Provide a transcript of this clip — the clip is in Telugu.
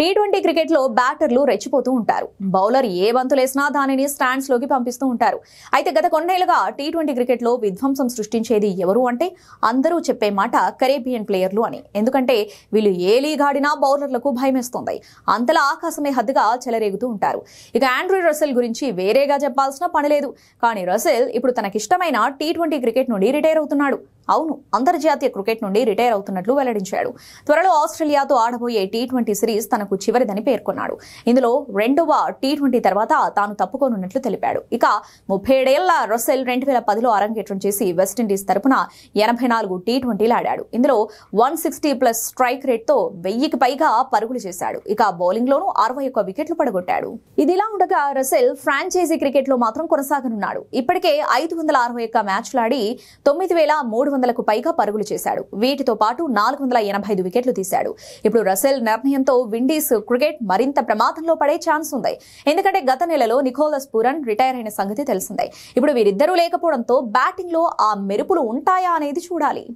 టీ20 క్రికెట్ లో బ్యాటర్లు రెచ్చిపోతూ ఉంటారు. బౌలర్ ఏ బంతులేసినా దానిని స్టాండ్స్ లోకి పంపిస్తూ ఉంటారు. అయితే గత కొన్నేళ్లుగా టీ20 క్రికెట్ లో విధ్వంసం సృష్టించేది ఎవరు అంటే అందరూ చెప్పే మాట కరేబియన్ ప్లేయర్లు అని. ఎందుకంటే వీళ్ళు ఏ లీగ్ ఆడినా బౌలర్లకు భయమేస్తుంది. అంతలా ఆకాశమే హద్దుగా చెలరేగుతూ ఉంటారు. ఇక ఆండ్రూ రసెల్ గురించి వేరేగా చెప్పాల్సిన పని లేదు. కానీ రసెల్ ఇప్పుడు తనకిష్టమైన టీ20 క్రికెట్ నుండి రిటైర్ అవుతున్నాడు. అవును, అంతర్జాతీయ క్రికెట్ నుండి రిటైర్ అవుతున్నట్లు వెల్లడించాడు. త్వరలో ఆస్ట్రేలియాతో ఆడబోయే టీ20 సిరీస్ తనకు చివరిదని పేర్కొన్నాడు. ఇందులో రెండవ టీ20 తర్వాత తాను తప్పుకోనున్నట్లు తెలిపాడు. ఇక 37 ఏళ్ల రసెల్ 2010లో అరంగేట్రం చేసి వెస్టిండీస్ తరపున 84 టీ20లు ఆడాడు. ఇందులో 160+ స్ట్రైక్ రేట్ తో 1000కి పైగా పరుగులు చేశాడు. ఇక బౌలింగ్ లోనూ 61 వికెట్లు పడగొట్టాడు. ఇదిలా ఉండగా రసెల్ ఫ్రాంచైజీ క్రికెట్ లో మాత్రం కొనసాగనున్నాడు. ఇప్పటికే 561 మ్యాచ్లాడి 9300కు పైగా పరుగులు చేశాడు. వీటితో పాటు 485 వికెట్లు తీశాడు. ఇప్పుడు రసెల్ నిర్ణయంతో విండీస్ క్రికెట్ మరింత ప్రమాదంలో పడే ఛాన్స్ ఉంది. ఎందుకంటే గత నెలలో నికోలస్ పూరన్ రిటైర్ అయిన సంగతి తెలిసిందే. ఇప్పుడు వీరిద్దరూ లేకపోవడంతో బ్యాటింగ్ లో ఆ మెరుపులు ఉంటాయా అనేది చూడాలి.